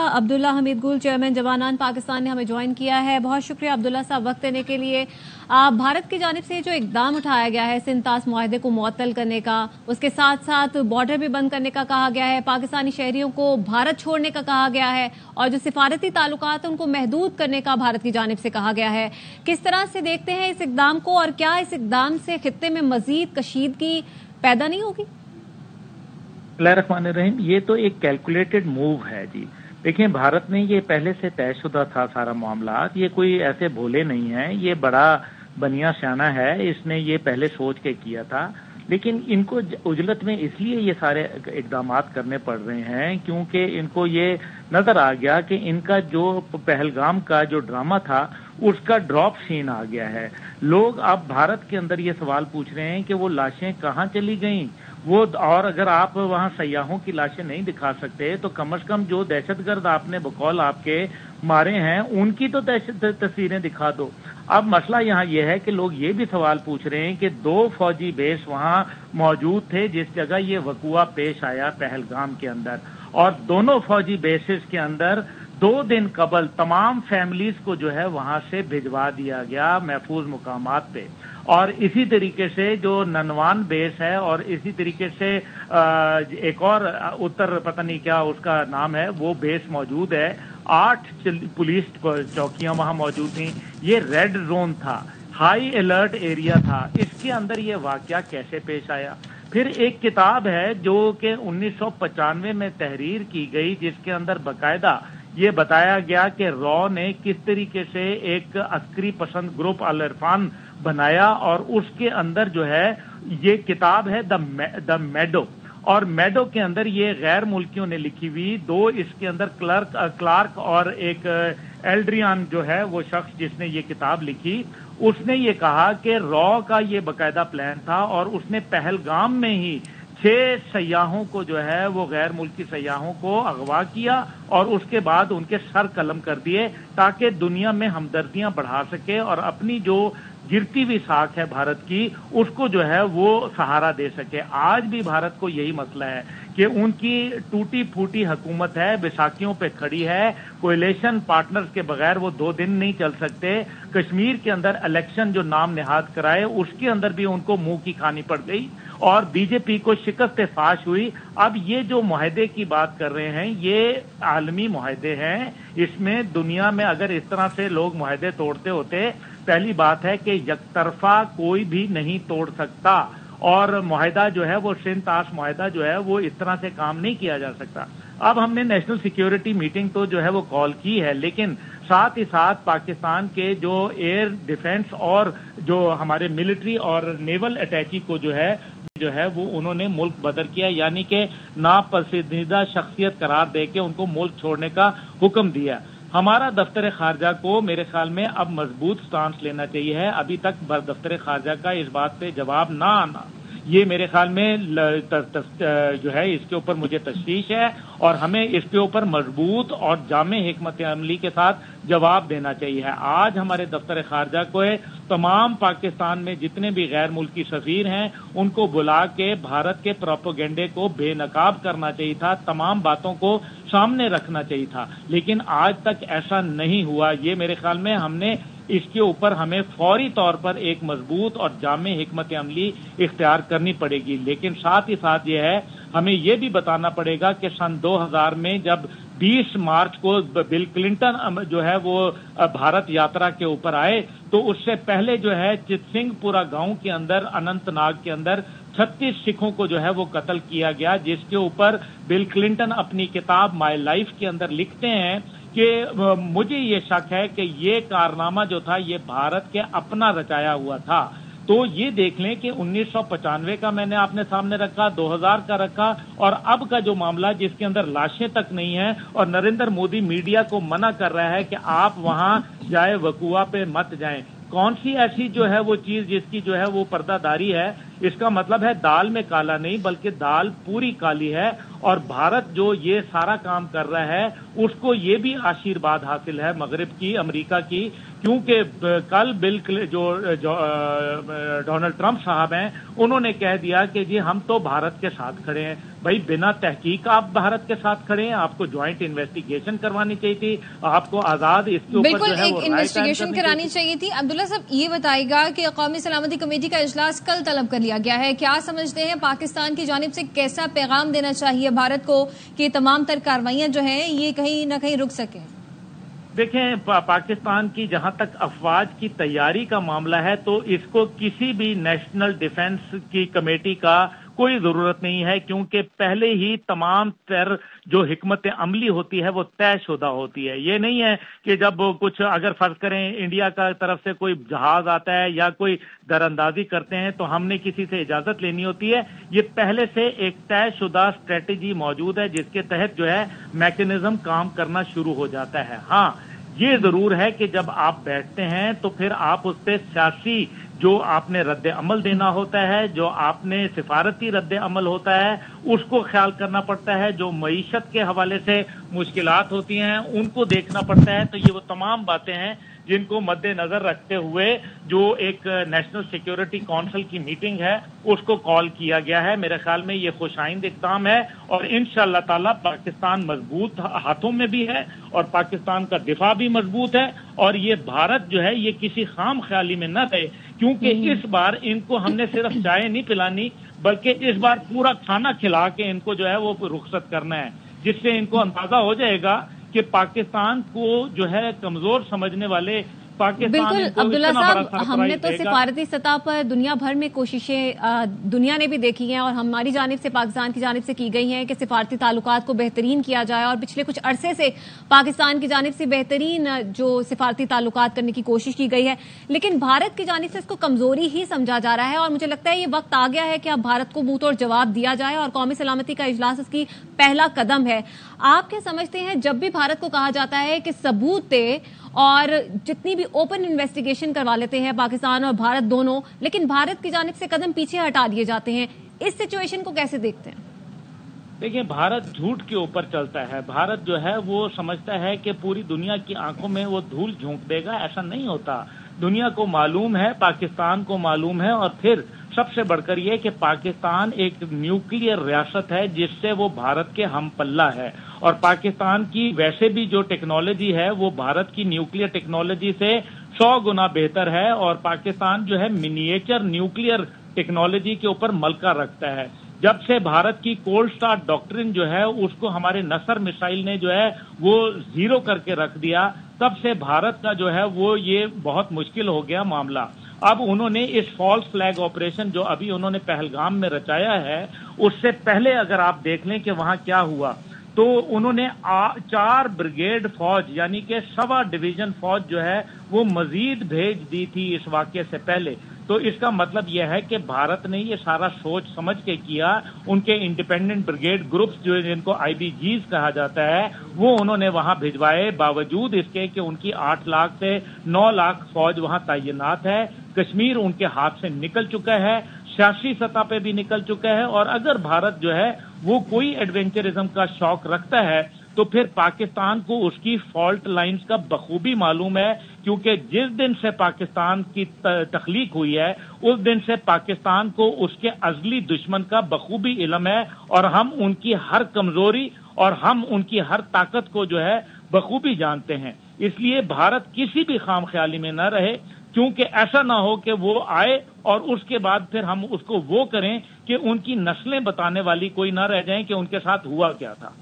عبداللہ حمید گل chairman جوانان Pakistan نے ہمیں join کیا ہے. بہت شکریہ عبداللہ صاحب وقت دینے کے لیے. بھارت کی جانب سے جو اقدام اٹھایا گیا ہے سندھ طاس معاہدے کو معطل کرنے کا، اس کے ساتھ ساتھ بارڈر بھی بند کرنے کا کہا گیا ہے، پاکستانی شہریوں کو بھارت چھوڑنے کا کہا گیا ہے، اور جو سفارتی تعلقات ہیں ان کو محدود کرنے کا بھارت کی جانب سے کہا گیا ہے. کس طرح سے دیکھتے ہیں اس اقدام کو، اور کیا اس اقدام سے خطے میں مزید کشیدگی پیدا نہیں ہوگی؟ بسم اللہ الرحمن الرحیم. یہ تو ایک کیلکولیٹڈ موو ہے جی. دیکھیں، بھارت نے یہ پہلے سے طے شدہ تھا سارا معاملات. یہ کوئی ایسے بھولے نہیں ہیں، یہ بڑا بنیا سیانہ ہے. اس نے یہ پہلے سوچ کے کیا تھا، لیکن ان کو عجلت میں اس لیے یہ سارے اقدامات کرنے پڑ رہے ہیں کیونکہ ان کو یہ نظر آ گیا کہ ان کا جو پہلگام کا جو ڈرامہ تھا اس کا ڈراپ سین آ گیا ہے. لوگ اب بھارت کے اندر یہ سوال پوچھ رہے ہیں کہ وہ لاشیں کہاں چلی گئیں. اور اگر آپ وہاں سیاحوں کی لاشیں نہیں دکھا سکتے تو کم از کم جو دہشت گرد آپ نے بقول آپ کے مارے ہیں ان کی تو تصویریں دکھا دو. اب مسئلہ یہاں یہ ہے کہ لوگ یہ بھی سوال پوچھ رہے ہیں کہ 2 فوجی بیس وہاں موجود تھے جس جگہ یہ وقوعہ پیش آیا پہلگام کے اندر، اور دونوں فوجی بیسز کے اندر 2 دن قبل تمام فیملیز کو جو ہے وہاں سے بھجوا دیا گیا محفوظ مقامات پہ. اور اسی طریقے سے جو ننوان بیس ہے اور اسی طریقے سے ایک اور اتر پتہ نہیں کیا اس کا نام ہے وہ بیس موجود ہے. 8 پولیس چوکیاں وہاں موجود تھیں. یہ ریڈ زون تھا، ہائی الرٹ ایریا تھا. اس کے اندر یہ واقعہ کیسے پیش آیا؟ پھر ایک کتاب ہے جو کہ 1995 میں تحریر کی گئی جس کے اندر باقاعدہ یہ بتایا گیا کہ رو نے کس طریقے سے ایک عسکری پسند گروپ العرفان بنایا، اور اس کے اندر جو ہے یہ کتاب ہے دا میڈو، اور میڈو کے اندر یہ غیر ملکیوں نے لکھی ہوئی 2 اس کے اندر کلارک اور ایک ایلڈریان جو ہے وہ شخص جس نے یہ کتاب لکھی، اس نے یہ کہا کہ رو کا یہ باقاعدہ پلان تھا اور اس نے پہلگام میں ہی 6 سیاحوں کو جو ہے وہ غیر ملکی سیاحوں کو اغوا کیا اور اس کے بعد ان کے سر قلم کر دیے تاکہ دنیا میں ہمدردیاں بڑھا سکے اور اپنی جو گرتی ہوئی ساکھ ہے بھارت کی اس کو جو ہے وہ سہارا دے سکے. آج بھی بھارت کو یہی مسئلہ ہے کہ ان کی ٹوٹی پھوٹی حکومت ہے، بیساکھیوں پہ کھڑی ہے، کولیشن پارٹنرز کے بغیر وہ 2 دن نہیں چل سکتے. کشمیر کے اندر الیکشن جو نام نہاد کرائے اس کے اندر بھی ان کو منہ کی کھانی پڑ گئی اور بی جے پی کو شکست فاش ہوئی. اب یہ جو معاہدے کی بات کر رہے ہیں یہ عالمی معاہدے ہیں. اس میں دنیا میں اگر اس طرح سے لوگ معاہدے توڑتے ہوتے، پہلی بات ہے کہ یک طرفہ کوئی بھی نہیں توڑ سکتا، اور معاہدہ جو ہے وہ سندھ طاس معاہدہ جو ہے وہ اس طرح سے کام نہیں کیا جا سکتا. اب ہم نے نیشنل سیکیورٹی میٹنگ تو جو ہے وہ کال کی ہے، لیکن ساتھ ہی ساتھ پاکستان کے جو ایئر ڈیفنس اور جو ہمارے ملٹری اور نیول اٹیچی کو جو ہے وہ انہوں نے ملک بدر کیا، یعنی کہ ناپسندیدہ شخصیت قرار دے کے ان کو ملک چھوڑنے کا حکم دیا. ہمارا دفتر خارجہ کو میرے خیال میں اب مضبوط سٹانس لینا چاہیے ہے. ابھی تک دفتر خارجہ کا اس بات پہ جواب نہ آنا، یہ میرے خیال میں جو ہے اس کے اوپر مجھے تشویش ہے، اور ہمیں اس کے اوپر مضبوط اور جامع حکمت عملی کے ساتھ جواب دینا چاہیے ہے. آج ہمارے دفتر خارجہ کو تمام پاکستان میں جتنے بھی غیر ملکی سفیر ہیں ان کو بلا کے بھارت کے پروپیگنڈے کو بے نقاب کرنا چاہیے تھا، تمام باتوں کو سامنے رکھنا چاہیے تھا، لیکن آج تک ایسا نہیں ہوا. یہ میرے خیال میں ہم نے اس کے اوپر ہمیں فوری طور پر ایک مضبوط اور جامع حکمت عملی اختیار کرنی پڑے گی. لیکن ساتھ ہی ساتھ یہ ہے ہمیں یہ بھی بتانا پڑے گا کہ سن 2000 میں جب 20 مارچ کو بل کلنٹن جو ہے وہ بھارت یاترا کے اوپر آئے تو اس سے پہلے جو ہے چت سنگھ پورا گاؤں کے اندر اننت ناگ کے اندر 36 سکھوں کو جو ہے وہ قتل کیا گیا، جس کے اوپر بل کلنٹن اپنی کتاب مائی لائف کے اندر لکھتے ہیں کہ مجھے یہ شک ہے کہ یہ کارنامہ جو تھا یہ بھارت کے اپنا رچایا ہوا تھا. تو یہ دیکھ لیں کہ 1995 کا میں نے آپ نے سامنے رکھا، 2000 کا رکھا، اور اب کا جو معاملہ جس کے اندر لاشیں تک نہیں ہیں، اور نریندر مودی میڈیا کو منع کر رہا ہے کہ آپ وہاں جائے وقوعہ پہ مت جائیں. کون سی ایسی جو ہے وہ چیز جس کی جو ہے وہ پردہ داری ہے؟ اس کا مطلب ہے دال میں کالا نہیں بلکہ دال پوری کالی ہے، اور भारत जो ये सारा काम कर रहा है उसको ये भी आशीर्वाद हासिल है मगरिब की, अमेरिका की, क्योंकि कल जो डोनाल्ड ट्रंप साहब हैं उन्होंने कह दिया कि जी हम तो भारत के साथ खड़े हैं। भाई बिना तहकीक आप भारत के साथ खड़े हैं, आपको ज्वाइंट इन्वेस्टिगेशन करवानी चाहिए थी, आपको आजाद इसके ऊपर बिल्कुल एक इन्वेस्टिगेशन करानी चाहिए थी। अब्दुल्ला साहब ये बताइएगा कि कौमी सलामती कमेटी का इजलास कल तलब कर लिया गया है, क्या समझते हैं पाकिस्तान की जानिब से कैसा पैगाम देना चाहिए भारत को कि तमाम तर कार्रवाइयां जो हैं ये कहीं न कहीं रुक सकें? देखें, पाकिस्तान की जहां तक अफवाज की तैयारी का मामला है तो इसको किसी भी नेशनल डिफेंस की कमेटी का कोई जरूरत नहीं है, क्योंकि पहले ही तमाम तर जो हिकमत अमली होती है वो तयशुदा होती है। ये नहीं है कि जब कुछ अगर फर्ज करें इंडिया का तरफ से कोई जहाज आता है या कोई दरअंदाजी करते हैं तो हमने किसी से इजाजत लेनी होती है। ये पहले से एक तयशुदा स्ट्रेटेजी मौजूद है जिसके तहत जो है मैकेनिज्म काम करना शुरू हो जाता है। हाँ, ये जरूर है कि जब आप बैठते हैं तो फिर आप उस पर सियासी जो आपने रद्द अमल देना होता है, जो आपने सिफारती रद्द अमल होता है उसको ख्याल करना पड़ता है, जो मईशत के हवाले से मुश्किलात होती हैं उनको देखना पड़ता है। तो ये वो तमाम बातें हैं जिनको मद्देनजर रखते हुए जो एक नेशनल सिक्योरिटी काउंसिल की मीटिंग है उसको कॉल किया गया है। मेरे ख्याल में ये खुशाइंद इक़दाम है और इंशाअल्लाह ताला पाकिस्तान मजबूत हाथों में भी है और पाकिस्तान का दिफा भी मजबूत है और ये भारत जो है ये किसी खाम ख्याली में न रहे, क्योंकि इस बार इनको हमने सिर्फ चाय नहीं पिलानी बल्कि इस बार पूरा खाना खिला के इनको जो है वो रुखसत करना है, जिससे इनको अंदाजा हो जाएगा कि पाकिस्तान को जो है कमजोर समझने वाले बिल्कुल अब्दुल्ला साहब, हमने तो सिफारती सतह पर दुनिया भर में कोशिशें दुनिया ने भी देखी हैं और हमारी जानिब से पाकिस्तान की जानिब से की गई हैं कि सिफारती ताल्लुकात को बेहतरीन किया जाए और पिछले कुछ अरसे से पाकिस्तान की जानिब से बेहतरीन जो सिफारती ताल्लुकात करने की कोशिश की गई है, लेकिन भारत की जानिब से इसको कमजोरी ही समझा जा रहा है और मुझे लगता है ये वक्त आ गया है कि अब भारत को मुंह तोड़ जवाब दिया जाए और कौमी सलामती का इजलास इसकी पहला कदम है। आप क्या समझते हैं, जब भी भारत को कहा जाता है कि सबूत दे और जितनी भी ओपन इन्वेस्टिगेशन करवा लेते हैं पाकिस्तान और भारत दोनों, लेकिन भारत की जानिब से कदम पीछे हटा दिए जाते हैं, इस सिचुएशन को कैसे देखते हैं? देखिए, भारत झूठ के ऊपर चलता है। भारत जो है वो समझता है कि पूरी दुनिया की आंखों में वो धूल झोंक देगा, ऐसा नहीं होता। दुनिया को मालूम है, पाकिस्तान को मालूम है और फिर सबसे बढ़कर ये कि पाकिस्तान एक न्यूक्लियर रियासत है जिससे वो भारत के हम पल्ला है और पाकिस्तान की वैसे भी जो टेक्नोलॉजी है वो भारत की न्यूक्लियर टेक्नोलॉजी से 100 गुना बेहतर है और पाकिस्तान जो है मिनिएचर न्यूक्लियर टेक्नोलॉजी के ऊपर मलका रखता है। जब से भारत की कोल्ड स्टार डॉक्ट्रिन जो है उसको हमारे नसर मिसाइल ने जो है वो जीरो करके रख दिया, तब से भारत का जो है वो ये बहुत मुश्किल हो गया मामला। अब उन्होंने इस फॉल्स फ्लैग ऑपरेशन जो अभी उन्होंने पहलगाम में रचाया है उससे पहले अगर आप देख लें कि वहां क्या हुआ, तो उन्होंने 4 ब्रिगेड फौज यानी कि 1.25 डिवीजन फौज जो है वो मजीद भेज दी थी इस वाकये से पहले। तो इसका मतलब यह है कि भारत ने ये सारा सोच समझ के किया। उनके इंडिपेंडेंट ब्रिगेड ग्रुप्स जो जिनको IBGs कहा जाता है वो उन्होंने वहां भिजवाए, बावजूद इसके कि उनकी 8 लाख से 9 लाख फौज वहां तैनात है। कश्मीर उनके हाथ से निकल चुका है, सियासी सतह पे भी निकल चुका है और अगर भारत जो है वो कोई एडवेंचरिज्म का शौक रखता है तो फिर पाकिस्तान को उसकी फॉल्ट लाइंस का बखूबी मालूम है, क्योंकि जिस दिन से पाकिस्तान की तख्लीक हुई है उस दिन से पाकिस्तान को उसके अजली दुश्मन का बखूबी इल्म है और हम उनकी हर कमजोरी और हम उनकी हर ताकत को जो है बखूबी जानते हैं। इसलिए भारत किसी भी खाम ख्याली में न रहे, क्योंकि ऐसा ना हो कि वो आए और उसके बाद फिर हम उसको वो करें कि उनकी नस्लें बताने वाली कोई ना रह जाएं कि उनके साथ हुआ क्या था।